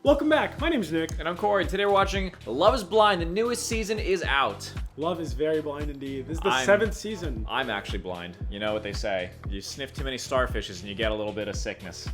Welcome back. My name's Nick. And I'm Corey. Today we're watching Love is Blind. The newest season is out. Love is very blind indeed. This is the 7th season. I'm actually blind. You know what they say. You sniff too many starfishes and you get a little bit of sickness.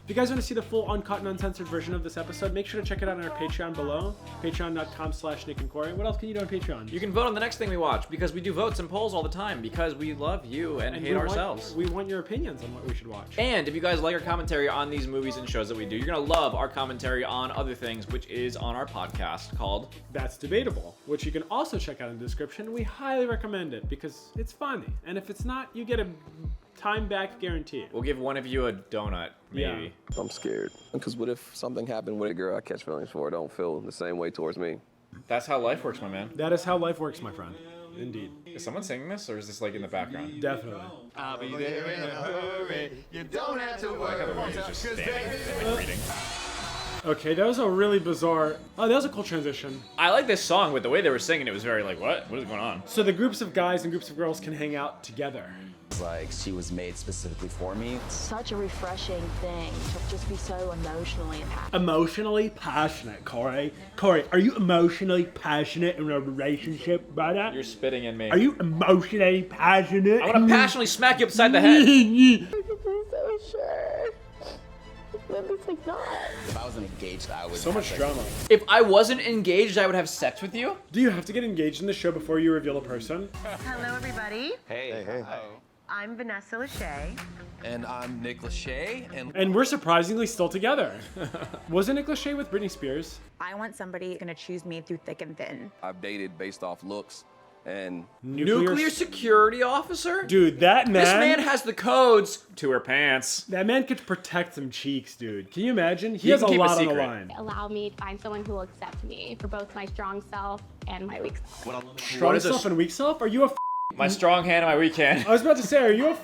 If you guys want to see the full uncut and uncensored version of this episode, make sure to check it out on our Patreon below. Patreon.com/Nick and Corey. What else can you do on Patreon? You can vote on the next thing we watch because we do votes and polls all the time because we love you and hate ourselves. We want your opinions on what we should watch. And if you guys like our commentary on these movies and shows that we do, you're going to love our commentary on other things, which is on our podcast called That's Debatable, which you can also check out in the description. We highly recommend it because it's funny. And if it's not, you get a time back guarantee. We'll give one of you a donut, maybe. Yeah. I'm scared. Because what if something happened with a girl I catch feelings for don't feel the same way towards me? That's how life works, my man. That is how life works, my friend. Indeed. Is someone singing this or is this like in the background? Definitely. I'll be there in a hurry. You don't have to worry. Everybody's just standing and like reading. Okay, that was a really bizarre... Oh, that was a cool transition. I like this song, but the way they were singing it was very like, what? What is going on? So the groups of guys and groups of girls can hang out together. Like she was made specifically for me. Such a refreshing thing to just be so emotionally passionate. Emotionally passionate, Corey. Corey, are you emotionally passionate in a relationship, brother? You're spitting in me. Are you emotionally passionate? I want to passionately smack you upside the head. I'm so sure. Let me think not. If I wasn't engaged, I would. So much drama. If I wasn't engaged, I would have sex with you? Do you have to get engaged in the show before you reveal a person? Hello, everybody. Hey. I'm Vanessa Lachey. And I'm Nick Lachey, and And we're surprisingly still together. Wasn't Nick Lachey with Britney Spears? I want somebody who's gonna choose me through thick and thin. I've dated based off looks and Nuclear security officer? Dude, that man... This man has the codes to her pants. That man could protect some cheeks, dude. Can you imagine? He You has a can keep a lot on the secret. line. Allow me to find someone who will accept me for both my strong self and my weak self. Strong is a self and weak self? Are you a... My strong hand and my weak hand. I was about to say, are you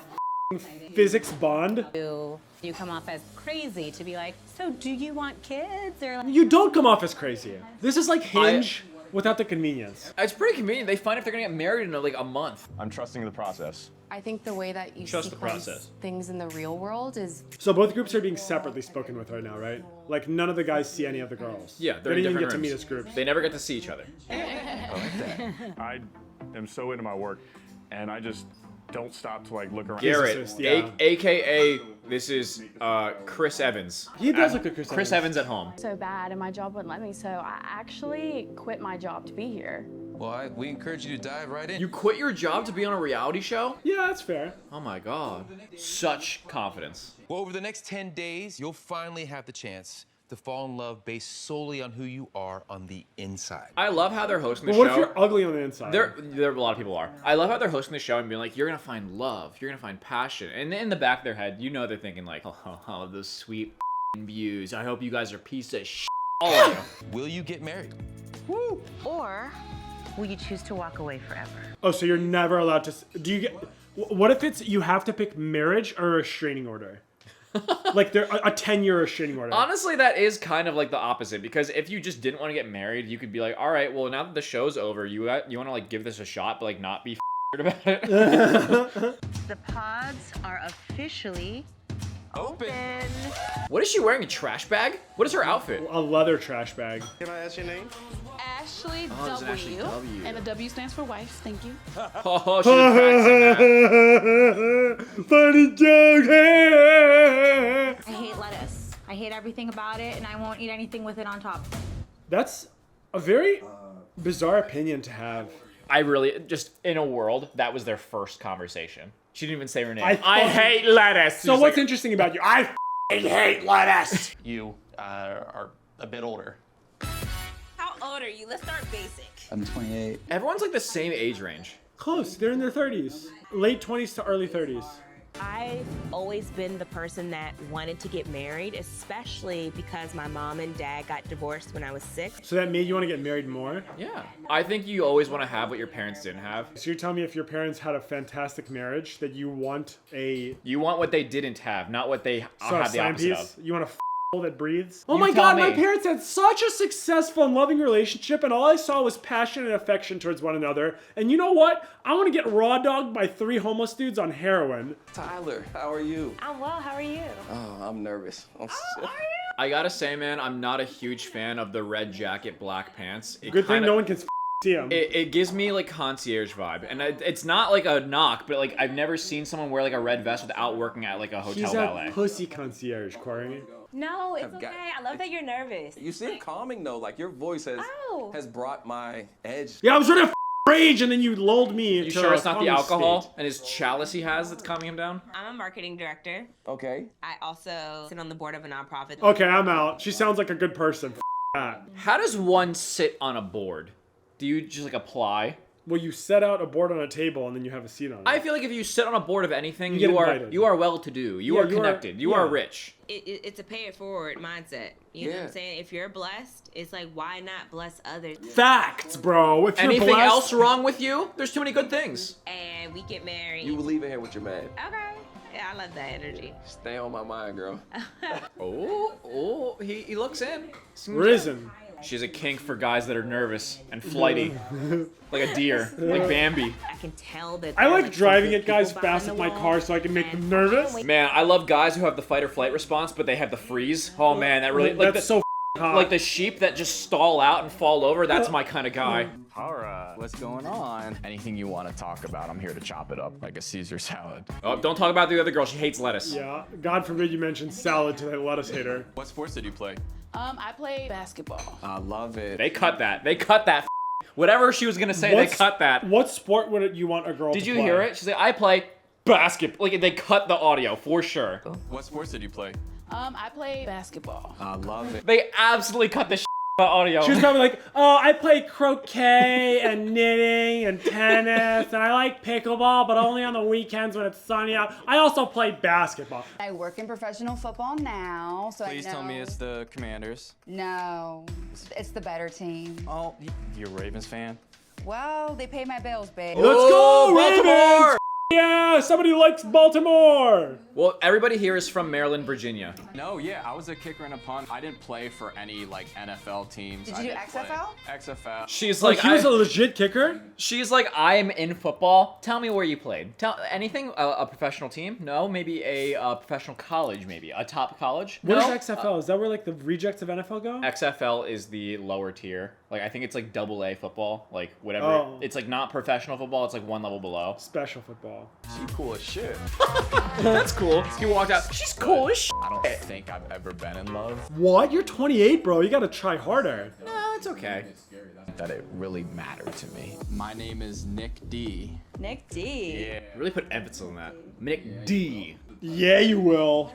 a physics bond? You come off as crazy to be like, so do you want kids or like? You don't come off as crazy. This is like Hinge without the convenience. It's pretty convenient. They find if they're gonna get married in like a month. I'm trusting the process. I think the way that you Trust the sequence process. things in the real world is So both groups are being separately spoken with right now, right? Like none of the guys see any of the girls. Yeah, they they're in didn't even different get to rooms. meet as groups. They never get to see each other. I am so into my work, and I just don't stop to like look around. Garrett, Physicist, yeah. AKA, this is Chris Evans. He does look like Chris Evans at home. So bad, and my job wouldn't let me, so I actually quit my job to be here. well, we encourage you to dive right in. You quit your job to be on a reality show? Yeah, that's fair. Oh my god. Such confidence. Well, over the next 10 days, you'll finally have the chance to fall in love based solely on who you are on the inside. I love how they're hosting the But what show. if you're ugly on the inside? There a lot of people are. I love how they're hosting the show and being like, you're gonna find love, you're gonna find passion. And in the back of their head, you know they're thinking like, oh, those sweet views. I hope you guys are piece of shit. All of you. Will you get married? Or will you choose to walk away forever? Oh, so you're never allowed to... Do you get... What if it's you have to pick marriage or a restraining order? Like a 10-year restraining order. Honestly, that is kind of like the opposite because if you just didn't want to get married, you could be like, all right, well, now that the show's over, you want to like give this a shot, but like not be about it. The pods are officially open. What is she wearing? A trash bag? What is her outfit? A leather trash bag. Can I ask your name? Ashley there's an Ashley W. And the W stands for wife, thank you. Oh, she's practicing that. Funny joke. I hate lettuce. I hate everything about it, and I won't eat anything with it on top. That's a very bizarre opinion to have. I really, just in a world, that was their first conversation. She didn't even say her name. I I hate lettuce. So what's interesting about you? I hate lettuce. You are a bit older. How old are you? Let's start basic. I'm 28. Everyone's like the same age range. Close. They're in their 30s. Late 20s to early 30s. I've always been the person that wanted to get married, especially because my mom and dad got divorced when I was 6. So that made you want to get married more? Yeah. I think you always want to have what your parents didn't have. So you're telling me if your parents had a fantastic marriage that you want a... You want what they didn't have, not what they have the opposite of. You want a that breathes? Oh You my tell god, my me. parents had such a successful and loving relationship and all I saw was passion and affection towards one another. And you know what? I want to get raw dogged by 3 homeless dudes on heroin. Tyler, how are you? I'm well, how are you? Oh, I'm nervous. I gotta say, man, I'm not a huge fan of the red jacket, black pants. It Good thing kinda- no one can see him. It gives me like concierge vibe, and it's not like a knock, but like I've never seen someone wear like a red vest without working at like a hotel He's ballet. a pussy concierge, Corey. No, it's I've got- okay. I love that you're nervous. You seem calming though. Like your voice has brought my edge. Yeah, I was ready to rage, and then you lulled me You into sure it's a not the calming alcohol state. and his chalice he has that's calming him down? I'm a marketing director. Okay. I also sit on the board of a nonprofit. Okay, I'm out. She sounds like a good person. That. How does one sit on a board? Do you just like apply? Well, you set out a board on a table and then you have a seat on it. I feel like if you sit on a board of anything, You get you are invited. well-to-do. You Yeah, are connected. You are rich. It's a pay it forward mindset. You know what I'm saying? If you're blessed, it's like, why not bless others? Facts, bro. If you're Anything blessed- else wrong with you? There's too many good things. And we get married. You will leave it here with your man. Okay. Yeah, I love that energy. Stay on my mind, girl. He looks in. Risen. She's a kink for guys that are nervous and flighty. Like a deer. Like Bambi. I can tell that. I there are, like driving some it, guys, people fast behind with the my wall. car so I can make them nervous. Man, I love guys who have the fight or flight response, but they have the freeze. Oh man, that really like That's the, so hot. like the sheep that just stall out and fall over. That's my kind of guy. All right, what's going on? Anything you want to talk about, I'm here to chop it up like a Caesar salad. Oh, don't talk about the other girl. She hates lettuce. Yeah, God forbid you mention salad to that lettuce hater. What sports did you play? I play basketball. I love it. They cut that. They cut that. Whatever she was gonna say, they cut that. What sport would you want a girl to Did you play? hear it? She's like, I play basketball. Like they cut the audio for sure. What sports did you play? I play basketball. I love it. They absolutely cut the audio. She was probably like, oh, I play croquet and knitting and tennis, and I like pickleball, but only on the weekends when it's sunny out. I also play basketball. I work in professional football now, so Please I know. tell me it's the Commanders. No, it's the better team. Oh, you're a Ravens fan? Well, they pay my bills, babe. Let's go, Baltimore! Ravens! Yeah, somebody likes Baltimore. Well, everybody here is from Maryland, Virginia. No, yeah, I was a kicker and a punt. I didn't play for any like NFL teams. Did I you do didn't play. XFL? XFL. She's Like, like, he was a legit kicker? she's like, I'm in football. Tell me where you played. Tell anything. A professional team? No, maybe a professional college. Maybe a top college. What no? is XFL? Is that where like the rejects of NFL go? XFL is the lower tier. Like I think it's like AA football. Like whatever. Oh. It's like not professional football. It's like one level below. Special football. She cool as shit. That's cool. He walked out. She's cool as shit. I don't think I've ever been in love. What? You're 28, bro. You gotta try harder. No, it's okay. That it really mattered to me. My name is Nick D. Nick D. Yeah. Really put emphasis on that. Nick D. Yeah, you will.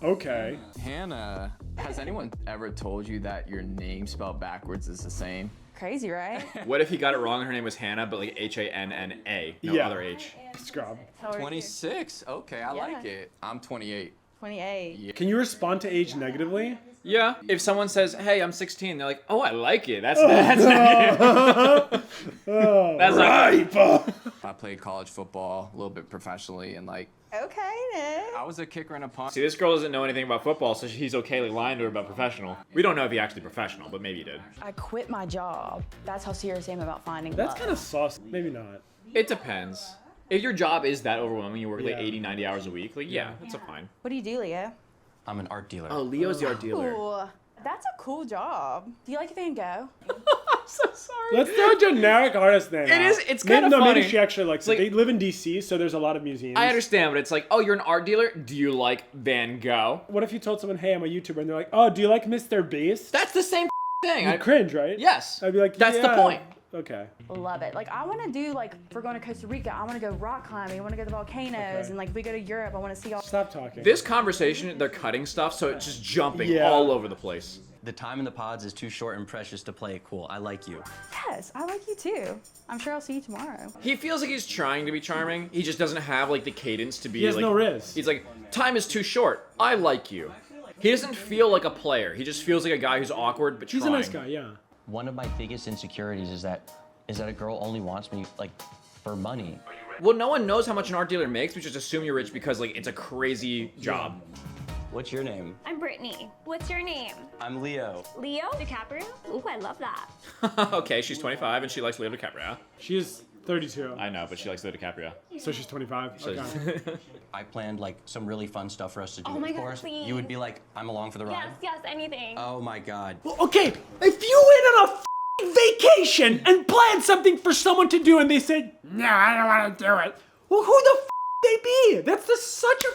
Okay. Hannah, has anyone ever told you that your name spelled backwards is the same? Crazy, right? What if he got it wrong and her name was Hannah, but like Hanna? No Yeah. other H. Scrub. 26. Okay, I like it. I'm 28. 28. Can you respond to age negatively? Yeah. If someone says, "Hey, I'm 16," they're like, "Oh, I like it." That's negative. That's right. I played college football a little bit professionally and like Okay, Nick. I was a kicker and a punt. See, this girl doesn't know anything about football, so he's okay like lying to her about professional. We don't know if he actually professional, but maybe he did. I quit my job. That's how serious I am about finding That's love. kind of sauce. Maybe not. It depends. If your job is that overwhelming, you work like Yeah. 80, 90 hours a week, like yeah, that's a fine. What do you do, Leo? I'm an art dealer. Oh, Leo's the art dealer. Ooh, that's a cool job. Do you like Van Gogh? So sorry. Let's throw a generic artist name. It out. is- it's Maybe- kinda no, funny. Maybe she actually likes Like- it. They live in DC, so there's a lot of museums. I understand, but it's like, oh, you're an art dealer? Do you like Van Gogh? What if you told someone, hey, I'm a YouTuber, and they're like, oh, do you like Mr. Beast? That's the same thing. You'd cringe, right? Yes. I'd be like, That's the yeah. point. Okay. Love it. Like, I want to do, like, if we're going to Costa Rica, I want to go rock climbing. I want to go to the volcanoes. Okay. And, like, if we go to Europe, I want to see all... Stop talking. This conversation, they're cutting stuff, so it's just jumping Yeah. all over the place. The time in the pods is too short and precious to play it cool. I like you. Yes, I like you, too. I'm sure I'll see you tomorrow. He feels like he's trying to be charming. He just doesn't have like the cadence to be. He has like, no riz. He's like, time is too short. I like you. He doesn't feel like a player. He just feels like a guy who's awkward but He's trying. a nice guy, yeah. One of my biggest insecurities is that a girl only wants me like for money. Well, no one knows how much an art dealer makes. We just assume you're rich because like it's a crazy job. What's your name? I'm Brittany. What's your name? I'm Leo. Leo DiCaprio? Ooh, I love that. Okay, she's 25 and she likes Leo DiCaprio. She's 32. I know, but she likes Leo DiCaprio. So she's 25. So- Okay. I planned like some really fun stuff for us to do. Oh my of God, course, please. you would be like, I'm along for the ride. Yes, anything. Oh my God. Well, okay, if you went on a vacation and planned something for someone to do and they said, no, I don't want to do it. Well, who the they be? That's just such a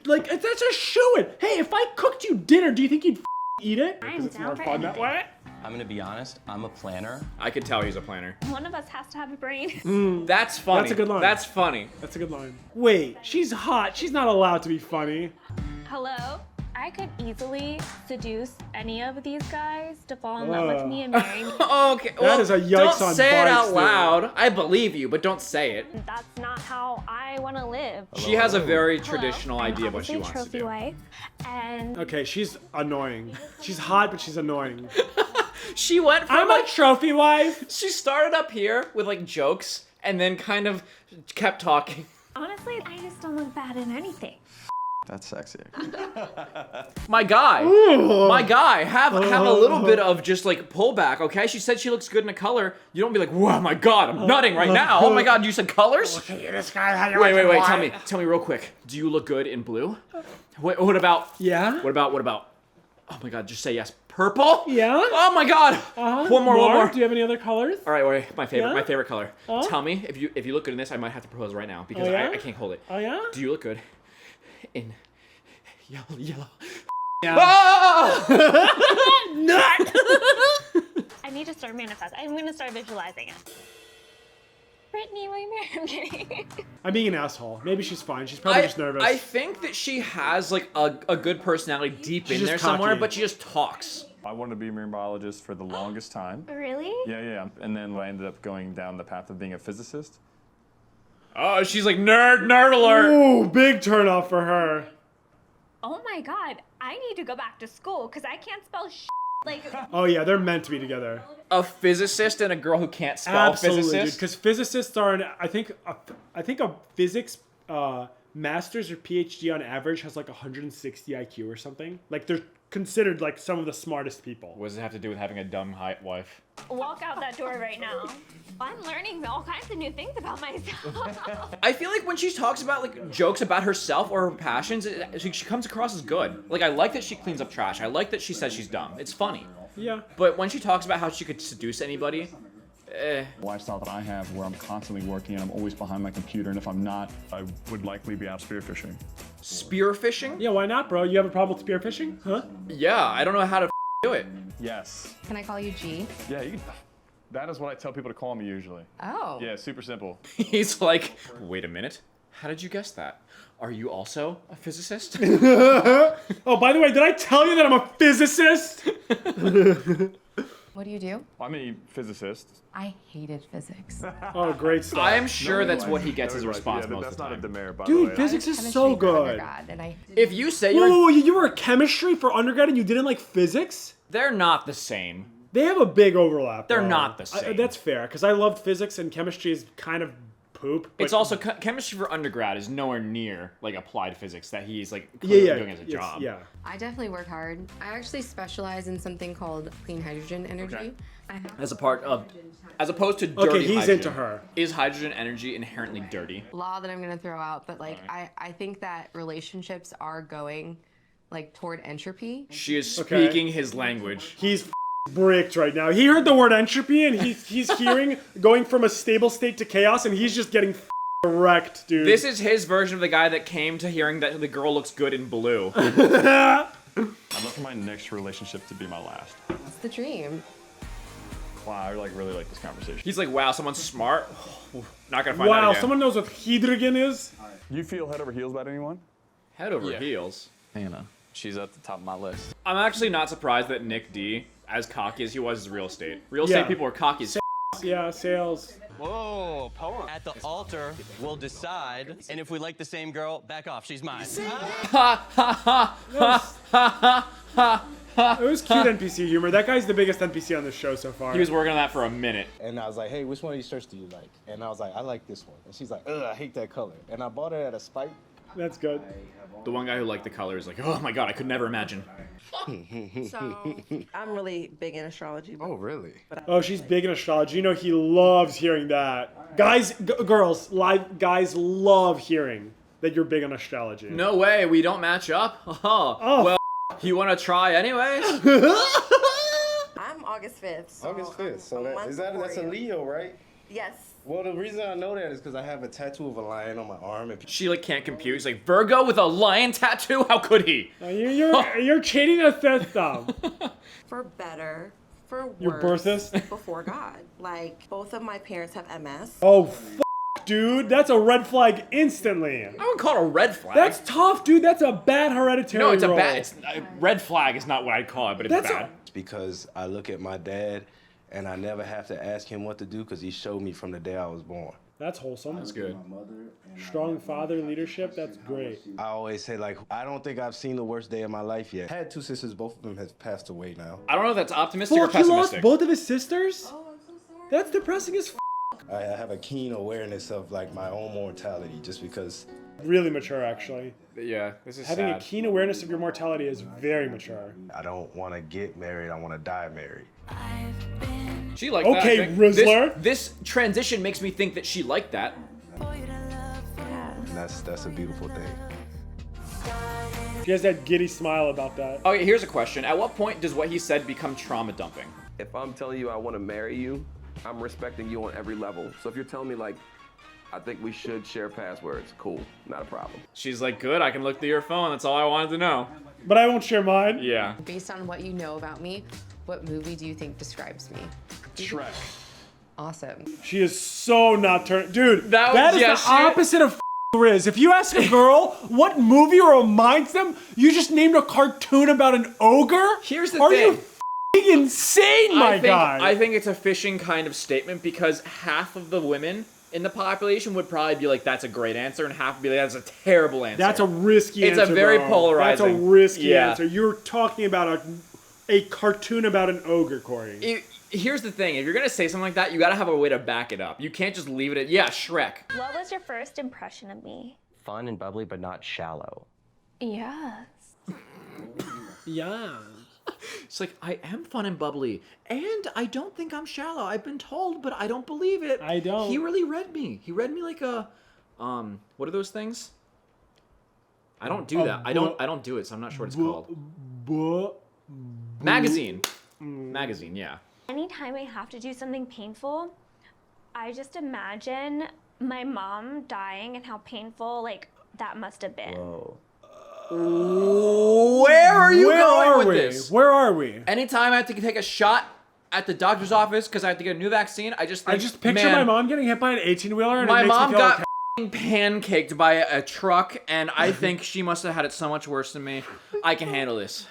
like, that's a shoo-in. Hey, if I cooked you dinner, do you think you'd eat it? I'm Because it's down more for fun that anything. way. I'm gonna be honest, I'm a planner. I could tell he's a planner. One of us has to have a brain. That's funny. That's a good line. That's funny. That's a good line. Wait, she's hot. She's not allowed to be funny. Hello? I could easily seduce any of these guys to fall in love with me and marry me. Okay, That is a yikes don't on say it bikes, out dude. loud. I believe you, but don't say it. That's not how I want to live. She has a very Hello? traditional I'm idea of what she obviously wants to trophy do. wife, and Okay, she's annoying. She's hot, but she's annoying. She went from I'm a trophy wife. she started up here with like jokes and then kind of kept talking. honestly, I just don't look bad in anything. That's sexy. My guy, my guy, have a little bit of just like pullback, okay? She said she looks good in a color. You don't be like, whoa, my God, I'm nutting right now. Oh my God, you said colors? This guy, Wait, tell me real quick. Do you look good in blue? What about? Yeah. What about? Oh my God, just say yes. Purple? Yeah. Oh my God. One more. Do you have any other colors? All right, wait. My Yeah? favorite color. Tell me if you look good in this. I might have to propose right now because Oh, yeah? I can't hold it. Oh yeah. Do you look good in yellow? Yeah. Ah! Nut. I need to start manifesting. I'm gonna start visualizing it. Brittany, will you marry me? I'm being an asshole. Maybe she's fine. She's probably just nervous. I think that she has like a good personality deep She's in there just somewhere, cocky. but she just talks. I wanted to be a marine biologist for the longest time. Really? Yeah. And then I ended up going down the path of being a physicist. Oh, she's like nerd alert. Ooh, big turn off for her. Oh my God, I need to go back to school because I can't spell like. Oh yeah, they're meant to be together. A physicist and a girl who can't spell Absolutely, dude. physicist. Because physicists are, I think a physics master's or PhD on average has like 160 IQ or something. Like they're considered like some of the smartest people. What does it have to do with having a dumb wife? Walk out that door right now. I'm learning all kinds of new things about myself. I feel like when she talks about like jokes about herself or her passions, she comes across as good. Like I like that she cleans up trash. I like that she says she's dumb. It's funny. Yeah. But when she talks about how she could seduce anybody, Lifestyle that I have where I'm constantly working and I'm always behind my computer, and if I'm not, I would likely be out spearfishing. Spearfishing? Yeah, why not, bro? You have a problem with spearfishing? Huh? Yeah, I don't know how to do it. Yes. Can I call you G? Yeah, you can. That is what I tell people to call me usually. Oh. Yeah, super simple. He's like, wait a minute. How did you guess that? Are you also a physicist? Oh, by the way, did I tell you that I'm a physicist? What do you do? I'm a physicist. I hated physics. Oh, great stuff. I'm sure that's what he gets as a response Yeah, most that's of the not time. a demerit, by the Dude, way. physics is Chemistry so for good. undergrad, and I If you say Whoa, you're, you were chemistry for undergrad and you didn't like physics? they're not the same. They have a big overlap. They're bro. not the same. That's fair, because I loved physics and chemistry is kind of poop. But It's also chemistry for undergrad is nowhere near like applied physics that he's like yeah, doing as a job. Yeah. I definitely work hard. I actually specialize in something called clean hydrogen energy. Okay. As opposed to dirty Okay, he's hydrogen. into her. Is hydrogen energy inherently dirty? Law that I'm gonna throw out, but like I think that relationships are going like toward entropy. She is Okay. speaking his language. He's bricked right now. He heard the word entropy and he's hearing going from a stable state to chaos and he's just getting wrecked, dude. This is his version of the guy that came to hearing that the girl looks good in blue. I'd love for my next relationship to be my last. It's the dream. Wow, I really like this conversation. He's like, wow, someone's smart. Not gonna find out Wow, again. someone knows what hydrogen is? You feel head over heels about anyone? Head over heels. Hannah, she's at the top of my list. I'm actually not surprised that Nick D, as cocky as he was, is real estate. Real estate people are cocky as Yeah, sales. Whoa, poem. At the altar, we'll decide, and if we like the same girl, back off, she's mine. It was cute NPC humor. That guy's the biggest NPC on the show so far. He was working on that for a minute. And I was like, hey, which one of these shirts do you like? And I was like, I like this one. And she's like, ugh, I hate that color. And I bought it at a spite. That's good. The one guy who liked the color is like, oh my god, I could never imagine. So, I'm really big in astrology. Oh, really? Oh, she's big in astrology. You know, he loves hearing that. Guys, girls, guys love hearing that you're big on astrology. No way, we don't match up? Oh, well, you want to try anyways? I'm August 5th. So August 5th. So that's a you. Leo, right? Yes. Well, the reason I know that is because I have a tattoo of a lion on my arm. And She like can't compute. He's like, Virgo with a lion tattoo? How could he? You're cheating the system. For better, for worse. Your birthist? Before God. Like, both of my parents have MS. Oh, dude, that's a red flag instantly. I wouldn't call it a red flag. That's tough, dude. That's a bad hereditary No, it's a role. bad. It's, red flag is not what I'd call it, but it's bad. because I look at my dad and I never have to ask him what to do because he showed me from the day I was born. That's wholesome. That's good. Strong father leadership. That's great. I always say, like, I don't think I've seen the worst day of my life yet. I had 2 sisters, both of them have passed away now. I don't know if that's optimistic or Fuck, he lost pessimistic. both of his sisters? Oh, I'm so sorry. That's depressing as I have a keen awareness of, like, my own mortality just because. Really mature, actually. Yeah, this is Having sad. a keen awareness of your mortality is very mature. I don't want to get married, I want to die married. She liked that. Okay, I think. Rizzler. This transition makes me think that she liked that. And that's a beautiful thing. She has that giddy smile about that. Okay, here's a question. At what point does what he said become trauma dumping? If I'm telling you I want to marry you, I'm respecting you on every level. So if you're telling me, like, I think we should share passwords, cool, not a problem. She's like, good, I can look through your phone. That's all I wanted to know. But I won't share mine. Yeah. Based on what you know about me, what movie do you think describes me? Shrek. Awesome. She is so not turned. Dude, That was- is yeah, the she- opposite of Riz. If you ask a girl what movie reminds them, you just named a cartoon about an ogre? Here's the Are thing. you f***ing insane, my guy? I think it's a fishing kind of statement because half of the women in the population would probably be like, that's a great answer, and half would be like, that's a terrible answer. That's a risky It's answer, a very bro. polarizing. That's a risky Yeah. answer. You're talking about a cartoon about an ogre, Corey. Here's the thing. If you're going to say something like that, you got to have a way to back it up. You can't just leave it at, yeah, Shrek. What was your first impression of me? Fun and bubbly, but not shallow. Yes. Yeah. It's like, I am fun and bubbly, and I don't think I'm shallow. I've been told, but I don't believe it. I don't. He really read me. He read me like a, what are those things? I don't do that. I don't do it, so I'm not sure what it's called. Magazine. Magazine, yeah. Anytime I have to do something painful, I just imagine my mom dying and how painful, like, that must have been. Whoa. Where are you going with this? Where are we? Anytime I have to take a shot at the doctor's office because I have to get a new vaccine, I just picture man, my mom getting hit by an 18-wheeler and my it makes mom me feel got like pancaked by a truck, and I think she must have had it so much worse than me. I can handle this.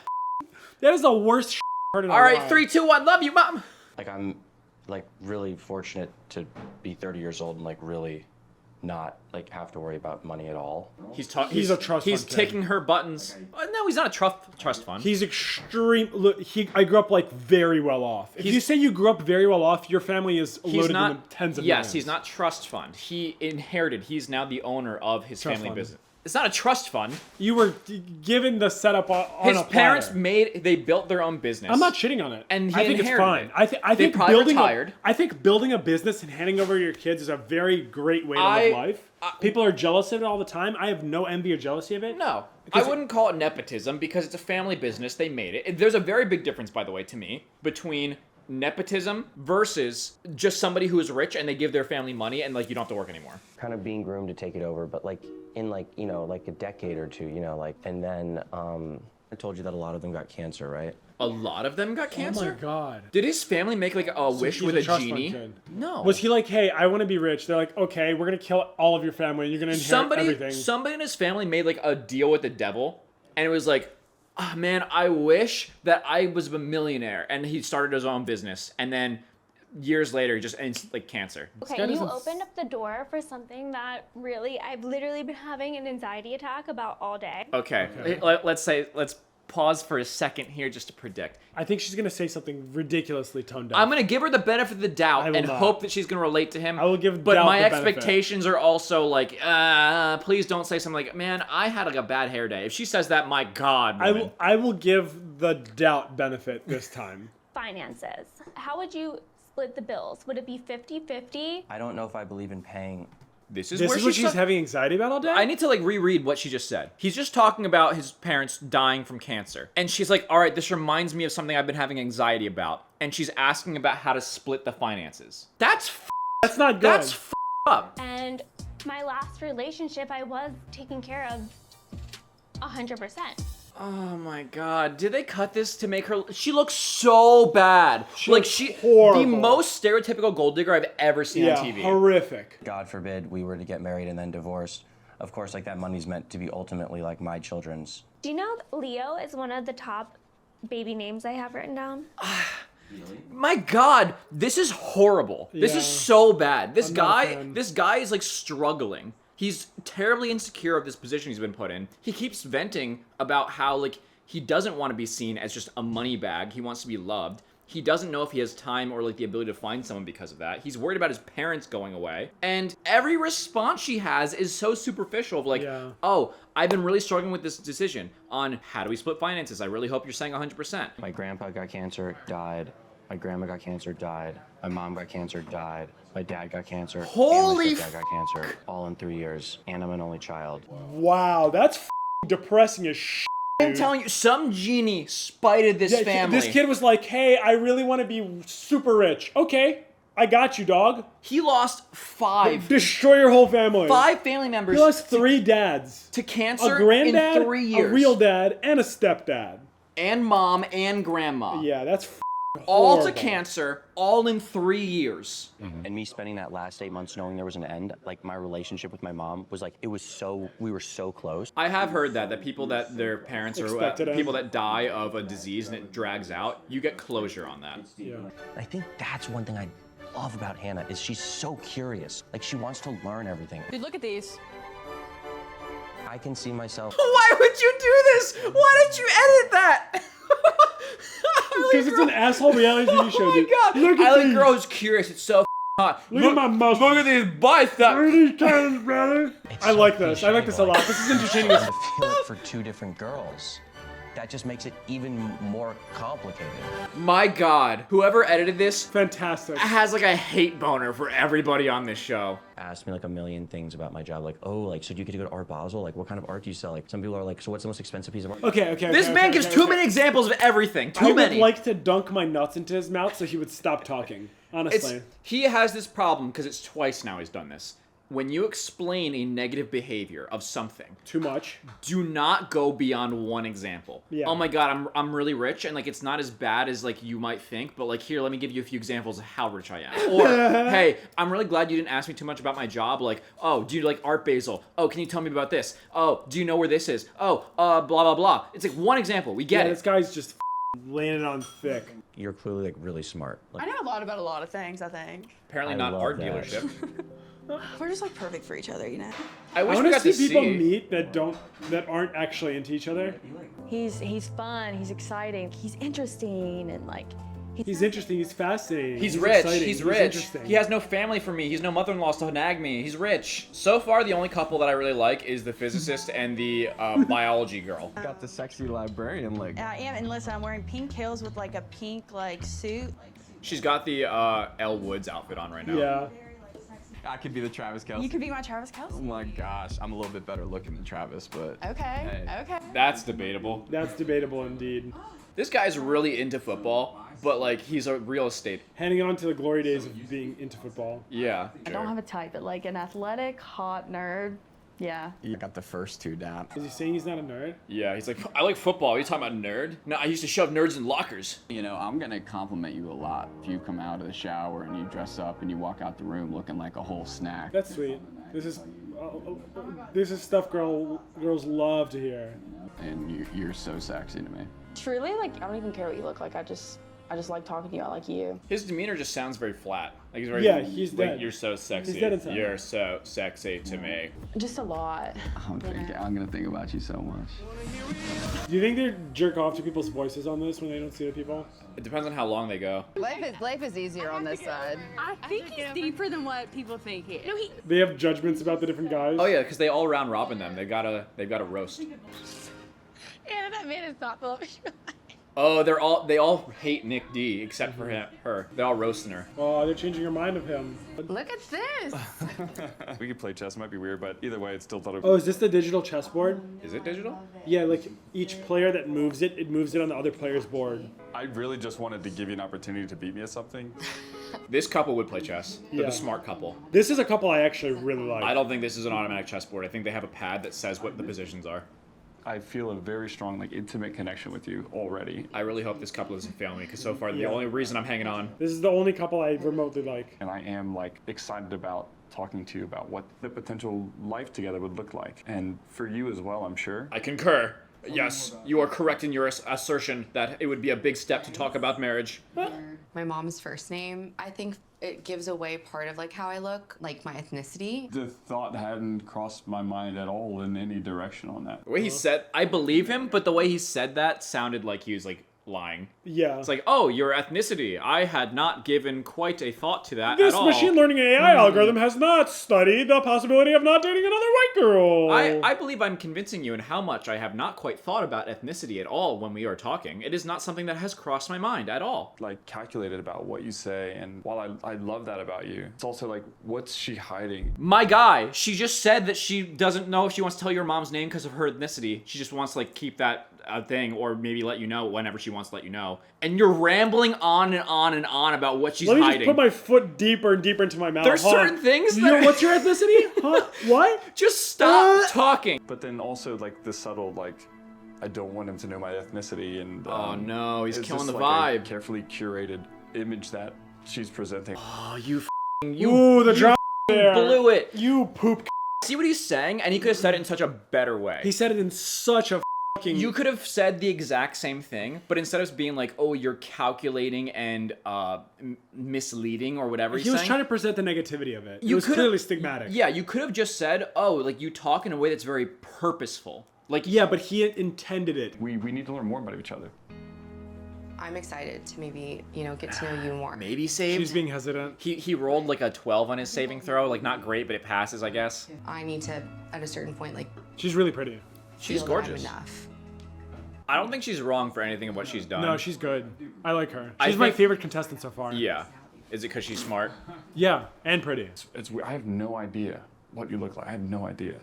that is the worst I've heard in a All right, while. 3, 2, 1. Love you, mom. Like, I'm, like, really fortunate to be 30 years old and, like, really not, like, have to worry about money at all. He's a trust He's fund kid. ticking her buttons. No, he's not a trust fund. He's extreme. Look, I grew up like very well off. If you say you grew up very well off, your family is loaded in the tens of millions. Yes, he's not trust fund. He inherited. He's now the owner of his Trust family fund. business. It's not a trust fund. You were given the setup on His a parents platter. they built their own business. I'm not shitting on it. And he I think it's inherited fine. it. I They think probably building retired. I think building a business and handing over your kids is a very great way to live life. People are jealous of it all the time. I have no envy or jealousy of it. No, I wouldn't call it nepotism because it's a family business. They made it. There's a very big difference, by the way, to me, between nepotism versus just somebody who is rich and they give their family money and like you don't have to work anymore. Kind of being groomed to take it over, but like in like, you know, like a decade or two, you know, like, and then I told you that a lot of them got cancer, right? A lot of them got cancer? Oh my god. Did his family make like a wish he's with a a trust fund genie? kid. No. Was he like, hey, I want to be rich? They're like, okay, we're gonna kill all of your family and you're gonna inherit everything. Somebody in his family made like a deal with the devil, and it was like, oh, man, I wish that I was a millionaire, and he started his own business, and then years later, he just ends like cancer. Okay, you opened up the door for something that really, I've literally been having an anxiety attack about all day. Okay, let's pause for a second here just to predict. I think she's gonna say something ridiculously tone deaf. I'm gonna give her the benefit of the doubt I will and not. hope that she's gonna relate to him. I will give but doubt my the benefit. expectations are also like, please don't say something like, man, I had like a bad hair day. If she says that, my God, woman. I will give the doubt benefit this time. Finances. How would you split the bills? Would it be 50-50? I don't know if I believe in paying. This is what she's having anxiety about all day? I need to like reread what she just said. He's just talking about his parents dying from cancer. And she's like, all right, this reminds me of something I've been having anxiety about. And she's asking about how to split the finances. That's not good. That's up. And my last relationship, I was taken care of 100%. Oh my God. Did they cut this to make her... She looks so bad. Horrible. The most stereotypical gold digger I've ever seen on TV. Horrific. God forbid we were to get married and then divorced. Of course, like that money's meant to be ultimately like my children's. Do you know Leo is one of the top baby names I have written down? My God, this is horrible. This is so bad. This I'm not a fan. guy is like struggling. He's terribly insecure of this position he's been put in. He keeps venting about how like he doesn't want to be seen as just a money bag. He wants to be loved. He doesn't know if he has time or like the ability to find someone because of that. He's worried about his parents going away. And every response she has is so superficial of like, oh, I've been really struggling with this decision on how do we split finances. I really hope you're saying 100%. My grandpa got cancer, died. My grandma got cancer, died. My mom got cancer, died. My dad got cancer. Holy and my stepdad got cancer. All in 3 years. And I'm an only child. Wow, that's depressing as shit. I'm telling you, some genie spited this family. This kid was like, hey, I really want to be super rich. Okay, I got you, dog. He lost 5. Destroy your whole family. 5 family members. He lost 3 dads. To cancer a granddad, in 3 years. A real dad, and a stepdad. And mom and grandma. Yeah, that's all horrible. to cancer, all in 3 years. And me spending that last 8 months knowing there was an end, like my relationship with my mom was like, we were so close. I have heard that people that their parents or Expected people end. that die of a disease and it drags out, you get closure on that. Yeah. I think that's one thing I love about Hannah is she's so curious. Like she wants to learn everything. Dude, look at these. I can see myself. Why would you do this? Why did you edit that? Because it's an asshole reality TV show, dude. Oh my God. Look at I like these. girl who's curious. It's so hot. Look at my muscles. Look at these biceps. Look at these titties, brother. I like this. I like this a lot. This is entertaining. I feel it for 2 different girls. That just makes it even more complicated. My God, whoever edited this fantastic has like a hate boner for everybody on this show. Asked me like a million things about my job, like, oh, like, so do you get to go to Art Basel? Like, what kind of art do you sell? Like, some people are like, so what's the most expensive piece of art? Okay. This man gives too many examples of everything. Too many. I would like to dunk my nuts into his mouth so he would stop talking. Honestly. He has this problem because it's twice now he's done this. When you explain a negative behavior of something too much, do not go beyond one example. Yeah. Oh my God, I'm really rich and like it's not as bad as like you might think, but like here, let me give you a few examples of how rich I am. Or hey, I'm really glad you didn't ask me too much about my job. Like, oh, do you like Art Basel? Oh, can you tell me about this? Oh, do you know where this is? Oh, blah blah blah. It's like one example. We get it. This guy's just laying it on thick. You're clearly like really smart. Like, I know a lot about a lot of things, I think. Apparently I not love art that. dealership. We're just like perfect for each other, you know? I wish I we want got to to see people see. meet that aren't actually into each other. He's fun, he's exciting, he's interesting, and like He's interesting. He's fascinating. He's rich. exciting, He's rich. interesting. He has no family for me. He's no mother-in-laws to nag me. He's rich. So far, the only couple that I really like is the physicist and the biology girl. Got the sexy librarian like. I am, and listen, I'm wearing pink heels with like a pink like suit. She's got the Elle Woods outfit on right now. Yeah. I could be the Travis Kelce. You could be my Travis Kelce. Oh my gosh, I'm a little bit better looking than Travis, but. Okay. Hey. Okay. That's debatable. That's debatable indeed. This guy's really into football, but like he's a real estate. Handing on to the glory days of being into football. Yeah. I don't have a type, but like an athletic, hot nerd. Yeah. You got the first 2 down. Is he saying he's not a nerd? Yeah, he's like, I like football. Are you talking about nerd? No, I used to shove nerds in lockers. You know, I'm gonna compliment you a lot if you come out of the shower and you dress up and you walk out the room looking like a whole snack. That's sweet. This is stuff girls love to hear. And you're so sexy to me. Truly, like I don't even care what you look like. I just I just like talking to you. I like you. His demeanor just sounds very flat. Like he's very. Yeah, he's like, dead. You're so sexy. He's dead inside. You're so sexy to me. Just a lot. I'm gonna think about you so much. Do you think they jerk off to people's voices on this when they don't see the people? It depends on how long they go. Life is easier on this side. I think he's deeper than what people think he is. No, They have judgments about the different guys. Oh yeah, because they all round robin them. They've got to roast. And that man is not full of Oh, they all hate Nick D except for her. They're all roasting her. Oh, they're changing your mind of him. Look at this. We could play chess. It might be weird, but either way, it's still thought of. Oh, is this the digital chessboard? Is it digital? Yeah, like each player that moves it moves it on the other player's board. I really just wanted to give you an opportunity to beat me at something. This couple would play chess. They're Yeah. the smart couple. This is a couple I actually really like. I don't think this is an automatic chessboard. I think they have a pad that says what the positions are. I feel a very strong, like, intimate connection with you already. I really hope this couple doesn't fail me, because so far the only reason I'm hanging on. This is the only couple I remotely like. And I am, like, excited about talking to you about what the potential life together would look like. And for you as well, I'm sure. I concur. Yes, you are correct in your assertion that it would be a big step to talk about marriage. My mom's first name, I think it gives away part of like how I look, like my ethnicity. The thought hadn't crossed my mind at all in any direction on that. The way he said, I believe him, but the way he said that sounded like he was like lying. Yeah. It's like, oh, your ethnicity. I had not given quite a thought to that This at all. machine learning AI algorithm has not studied the possibility of not dating another white girl. I believe I'm convincing you in how much I have not quite thought about ethnicity at all when we are talking. It is not something that has crossed my mind at all. Like, calculated about what you say, and while I love that about you, it's also like, what's she hiding? My guy, she just said that she doesn't know if she wants to tell your mom's name because of her ethnicity. She just wants to like keep that thing, or maybe let you know whenever she wants to let you know. And you're rambling on and on and on about what she's Let me hiding. just put my foot deeper and deeper into my mouth. There's Hold certain on. things What's your ethnicity? Huh? What? Just stop talking. But then also, like, the subtle, like, I don't want him to know my ethnicity, and oh no, he's it's killing just the like vibe. a carefully curated image that she's presenting. Oh, you Ooh, the drama there. blew it. You poop. See what he's saying? And he could have said it in such a better way. He said it in such a fucking... You could have said the exact same thing, but instead of being like, oh, you're calculating and misleading or whatever He was trying to present the negativity of it. It was clearly stigmatic. Yeah, you could have just said, oh, like you talk in a way that's very purposeful. Like, yeah, but he intended it. We need to learn more about each other. I'm excited to maybe, get to know you more. Maybe saved. She's being hesitant. He rolled like a 12 on his saving throw. Like, not great, but it passes, I guess. I need to, at a certain point, like... She's really pretty. She's feel that I'm gorgeous. enough. I don't think she's wrong for anything of what she's done. No, she's good. I like her. I She's my think- favorite contestant so far. Yeah. Is it because she's smart? Yeah, and pretty. I have no idea what you look like. I have no idea.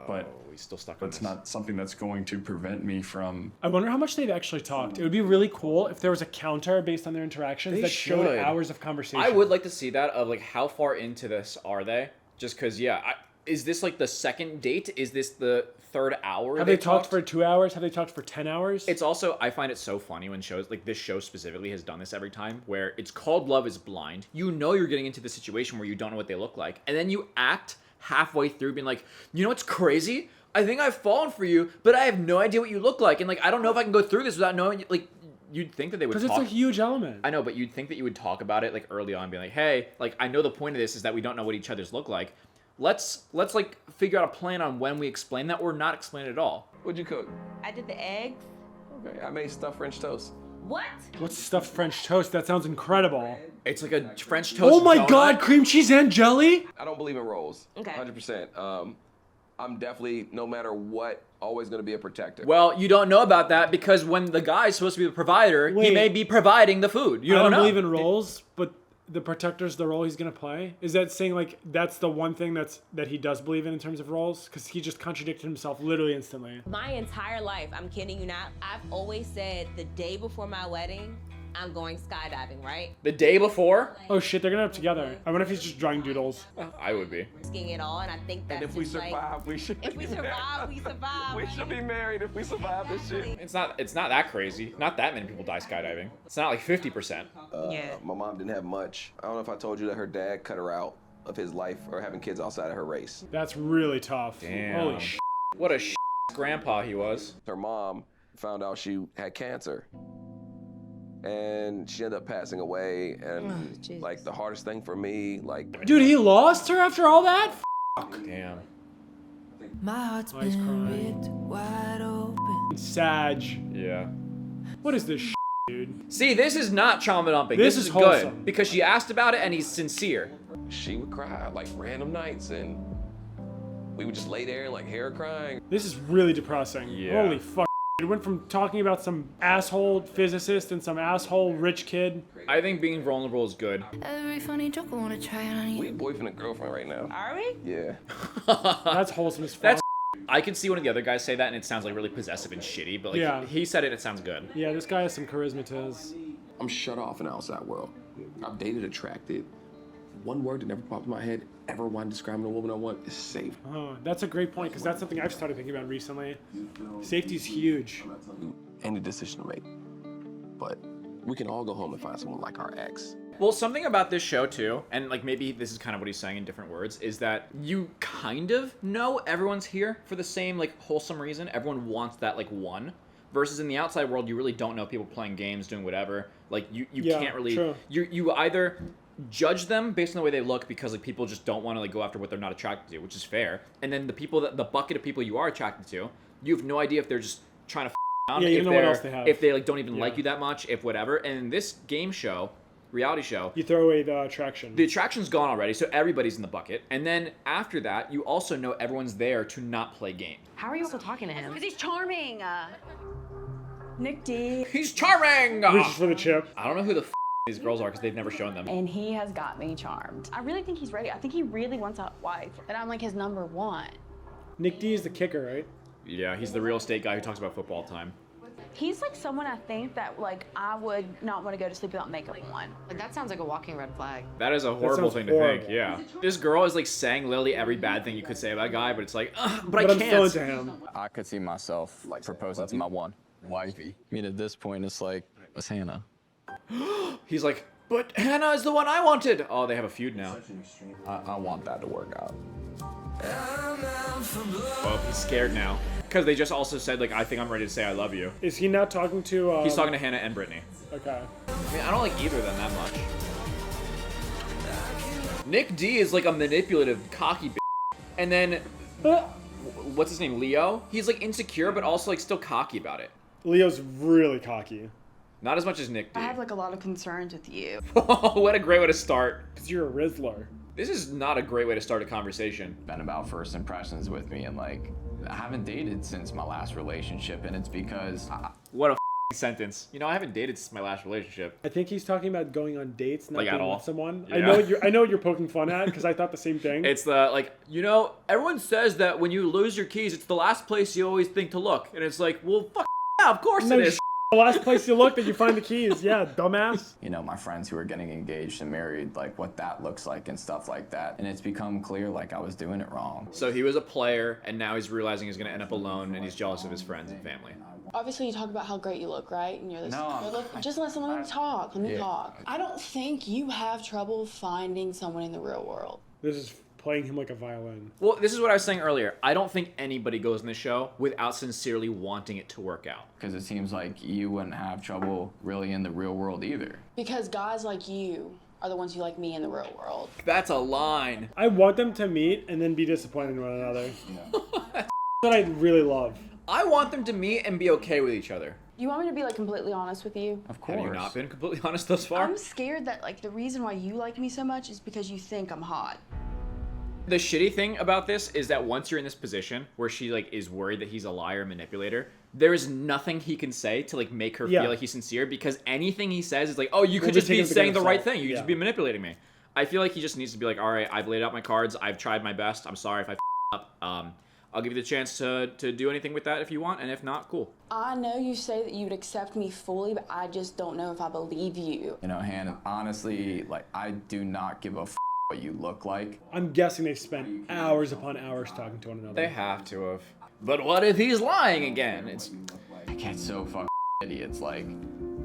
But we still stuck on it's this. not something that's going to prevent me from... I wonder how much they've actually talked. It would be really cool if there was a counter based on their interactions They that showed should. hours of conversation. I would like to see that of like how far into this are they? Just because, yeah. Is this like the second date? Is this the third hour? Have they talked for 2 hours? Have they talked for 10 hours? It's also, I find it so funny when shows, like this show specifically has done this every time, where it's called Love is Blind. You know you're getting into the situation where you don't know what they look like. And then you act halfway through being like, you know what's crazy? I think I've fallen for you, but I have no idea what you look like. And like, I don't know if I can go through this without knowing, like, you'd think that they would talk. Because it's a huge element. I know, but you'd think that you would talk about it like early on, being like, hey, like, I know the point of this is that we don't know what each other's look like. Let's like figure out a plan on when we explain that or not explain it at all. What'd you cook? I did the eggs. Okay, I made stuffed French toast. What? What's stuffed French toast? That sounds incredible. It's like a French toast. Oh my donut. god, cream cheese and jelly? I don't believe in roles. Okay. 100%. I'm definitely, no matter what, always going to be a protector. Well, you don't know about that because when the guy's supposed to be the provider, he Wait. may be providing the food. You I don't know. believe in roles, but the protector's the role he's gonna play. Is that saying like that's the one thing that he does believe in terms of roles? Because he just contradicted himself literally instantly. My entire life, I'm kidding you not, I've always said the day before my wedding, I'm going skydiving, right? The day before? Oh shit, they're gonna have together. I wonder if he's just drawing doodles. I would be. Risking it all, and I think that's And if we just, like, survive, we should if we be married. survive, we survive. We should be married if we survive this shit. It's not that crazy. Not that many people die skydiving. It's not like 50%. Yeah. My mom didn't have much. I don't know if I told you that her dad cut her out of his life or having kids outside of her race. That's really tough. Damn. Holy shit. What a grandpa he was. Her mom found out she had cancer. and she ended up passing away. And like the hardest thing for me, like, Dude, he lost her after all that? Damn. My heart's Oh, he's crying. ripped wide open. Sag. Yeah. What is this dude? See, this is not trauma dumping. This This is is wholesome. good because she asked about it and he's sincere. she would cry like random nights, and we would just lay there like hair crying. This is really depressing. Yeah. Holy fuck. It went from talking about some asshole physicist and some asshole rich kid. I think being vulnerable is good. Every funny joke I wanna try it on We you. boyfriend and girlfriend right now. Are we? Yeah. That's wholesome as fuck. That's I can see one of the other guys say that and it sounds like really possessive and shitty, but like Yeah. he said it, it sounds good. Yeah, this guy has some charisma to his. I'm shut off in the outside world. I've dated, attracted. One word that never popped in my head ever when describing a woman I want is safe. Oh, that's a great point, because that's something I've started thinking about recently. Safety's huge. Any decision to make. But we can all go home and find someone like our ex. Well, something about this show too, and like maybe this is kind of what he's saying in different words, is that you kind of know everyone's here for the same like wholesome reason. Everyone wants that like one. Versus in the outside world, you really don't know people playing games, doing whatever. Like you Yeah, can't really. true. You either judge them based on the way they look because like people just don't want to like go after what they're not attracted to, which is fair. And then the bucket of people you are attracted to, you have no idea if they're just trying to around, Yeah, you if don't know what they're else they have. if they like don't even Yeah. like you that much, if whatever. And in this game show, reality show, You throw away the attraction. the attraction's gone already, so everybody's in the bucket. And then after that, you also know everyone's there to not play games. How are you still talking to him? Because he's charming. Nick D. He's charming! Reaches for the chip. I don't know who the these girls are because they've never shown them. And he has got me charmed. I really think he's ready. I think he really wants a wife. And I'm like his number one. Nick D is the kicker, right? Yeah, he's the real estate guy who talks about football all the time. He's like someone I think that like I would not want to go to sleep without makeup on. Like, that sounds like a walking red flag. That is a horrible sounds thing horrible. to think, yeah. This girl is like saying literally every bad thing you could say about a guy, but it's like, but I I'm can't. still into him. I could see myself like proposing to my one wifey. I mean, at this point, it's like, it's Hannah. He's like, but Hannah is the one I wanted. Oh, they have a feud now. I want that to work out. Oh, he's scared now. Because they just also said, like, I think I'm ready to say I love you. Is he not talking to... He's talking to Hannah and Brittany. Okay. I mean, I don't like either of them that much. Nick D is like a manipulative, cocky bitch. And then, what's his name, Leo? He's like insecure, but also like still cocky about it. Leo's really cocky. Not as much as Nick D. I have like a lot of concerns with you. What a great way to start. Because you're a Rizzler. This is not a great way to start a conversation. Been about first impressions with me, and like, I haven't dated since my last relationship, and it's because What a sentence. You know, I haven't dated since my last relationship. I think he's talking about going on dates, not Like, at being all. with someone. Yeah. I know what you're poking fun at, because I thought the same thing. It's the, like, you know, everyone says that when you lose your keys, it's the last place you always think to look. And it's like, well, fuck yeah, of course No it is. the last place you look that you find the keys. Yeah, dumbass. you know, my friends who are getting engaged and married, like what that looks like and stuff like that. And it's become clear like I was doing it wrong. So he was a player, and now he's realizing he's gonna end up alone, and he's jealous of his friends and family. Obviously, you talk about how great you look, right? And you're this. No, you're just let me talk. Let me Yeah. talk. I don't think you have trouble finding someone in the real world. This is playing him like a violin. Well, this is what I was saying earlier. I don't think anybody goes in this show without sincerely wanting it to work out. Because it seems like you wouldn't have trouble really in the real world either. Because guys like you are the ones who like me in the real world. That's a line. I want them to meet and then be disappointed in one another. That's what I really love. I want them to meet and be okay with each other. You want me to be like completely honest with you? Of course. Have you not been completely honest thus far? I'm scared that like the reason why you like me so much is because you think I'm hot. The shitty thing about this is that once you're in this position where she like is worried that he's a liar, manipulator, there is nothing he can say to like make her Yeah. feel like he's sincere, because anything he says is like, oh, you We'll could just just be take it with a saying grain the of right salt. thing. You could Yeah. just be manipulating me. I feel like he just needs to be like, all right, I've laid out my cards. I've tried my best. I'm sorry if I up. I'll give you the chance to do anything with that if you want, and if not, cool. I know you say that you would accept me fully, but I just don't know if I believe you. You know, Hannah, honestly, like, I do not give a what you look like. I'm guessing they've spent hours upon hours talking to one another. They have to have. But what if he's lying again? It's I get so fucking shitty. It's like,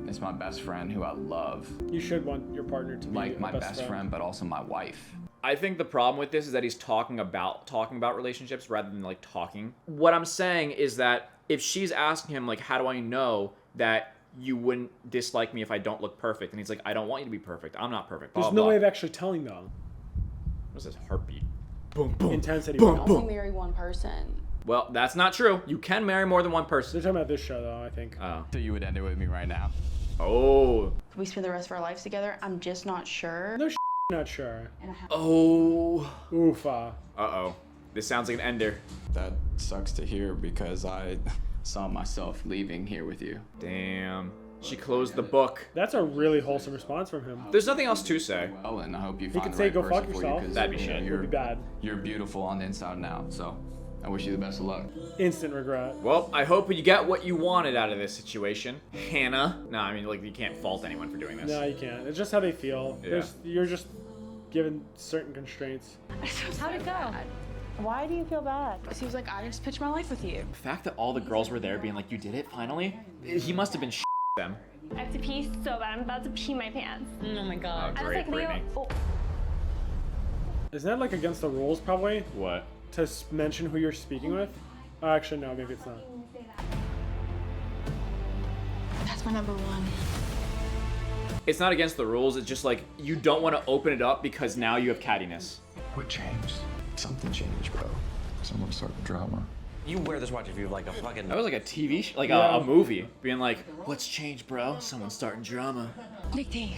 it's my best friend who I love. You should want your partner to be Like a my best friend, but also my wife. I think the problem with this is that he's talking about relationships rather than like talking. What I'm saying is that if she's asking him like, how do I know that you wouldn't dislike me if I don't look perfect. And he's like, I don't want you to be perfect. I'm not perfect. Blah, There's blah, no blah. way of actually telling though. What's this heartbeat? Boom, boom. Intensity. Boom, Only boom. marry one person. Well, that's not true. You can marry more than one person. They're talking about this show though, I think. Oh. So you would end it with me right now? Oh. Could we spend the rest of our lives together? I'm just not sure. No, not sure. Oh. Oofa. Uh-oh. This sounds like an ender. That sucks to hear because I saw myself leaving here with you. Damn. She closed the book. That's a really wholesome response from him. There's nothing else to say. Well, and I hope you He find could the say, right "Go person fuck for you," yourself." 'cause, That'd be you know, shit. It would be bad. You're beautiful on the inside and out, so I wish you the best of luck. Instant regret. Well, I hope you get what you wanted out of this situation. Hannah. No, I mean, like, you can't fault anyone for doing this. No, you can't. It's just how they feel. Yeah. You're just given certain constraints. How'd it go? Why do you feel bad? It seems like I just pitched my life with you. The fact that all the girls were there being like, you did it, finally? He must have been them. I have to pee so bad. I'm about to pee my pants. Oh my god. Oh, I was great, like, Leo. Brittany. Oh. Isn't that like against the rules probably? What? To mention who you're speaking with? Oh, actually, no, maybe it's not. That's my number one. It's not against the rules, it's just like, you don't want to open it up because now you have cattiness. What changed? Something changed, bro. Someone started drama. You wear this watch if you have like a fucking. That was like a TV, like Yeah. a movie, being like, what's changed, bro? Someone's starting drama. Nick D.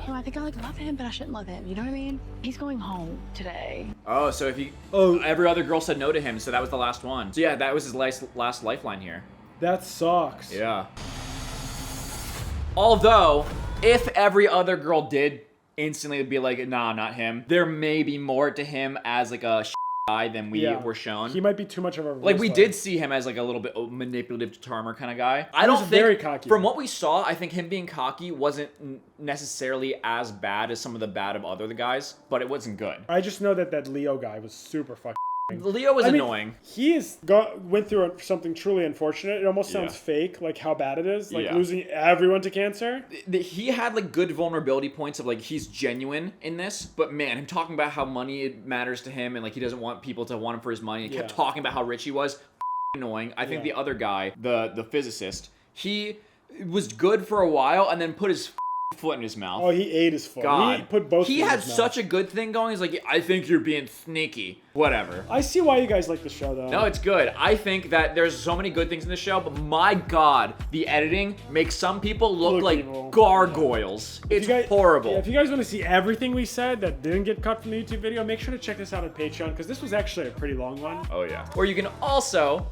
I think I like love him, but I shouldn't love him. You know what I mean? He's going home today. Oh, so if he, every other girl said no to him, so that was the last one. So yeah, that was his last lifeline here. That sucks. Yeah. Although, if every other girl did instantly be like, nah, not him, there may be more to him as like a guy than we were shown. He might be too much of a Like, we wrestler. did see him as like a little bit manipulative charmer kind of guy. I He was don't think, very cocky. from what we saw, I think him being cocky wasn't necessarily as bad as some of the bad of other guys, but it wasn't good. I just know that Leo guy was super fucking. Leo was annoying. He went through something truly unfortunate. It almost sounds fake, like how bad it is, like Yeah. losing everyone to cancer. He had like good vulnerability points of like he's genuine in this, but man, him talking about how money matters to him and like he doesn't want people to want him for his money and kept Yeah. talking about how rich he was. Annoying. I think Yeah. the other guy, the physicist, he was good for a while and then put his foot in his mouth. Oh, he ate his foot. God. He put both. He feet in had his mouth. such a good thing going. He's like, I think you're being sneaky. Whatever. I see why you guys like the show though. No, it's good. I think that there's so many good things in the show, but my God, the editing makes some people look like evil. gargoyles. It's horrible. Yeah, if you guys want to see everything we said that didn't get cut from the YouTube video, make sure to check this out on Patreon because this was actually a pretty long one. Oh yeah. Or you can also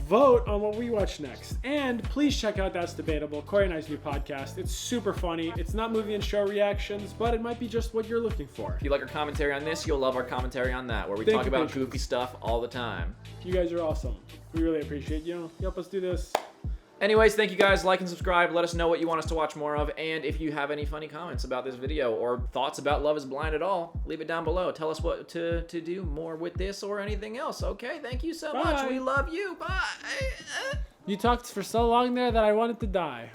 vote on what we watch next. And please check out That's Debatable, Corey and I's new podcast. It's super funny. It's not movie and show reactions, but it might be just what you're looking for. If you like our commentary on this, you'll love our commentary on that, where we Thank talk you, about patrons. goofy stuff all the time. You guys are awesome. We really appreciate you. Help us do this. Anyways, thank you guys. Like and subscribe. Let us know what you want us to watch more of. And if you have any funny comments about this video or thoughts about Love is Blind at all, leave it down below. Tell us what to do more with this or anything else. Okay, thank you so much. Bye. We love you. Bye. You talked for so long there that I wanted to die.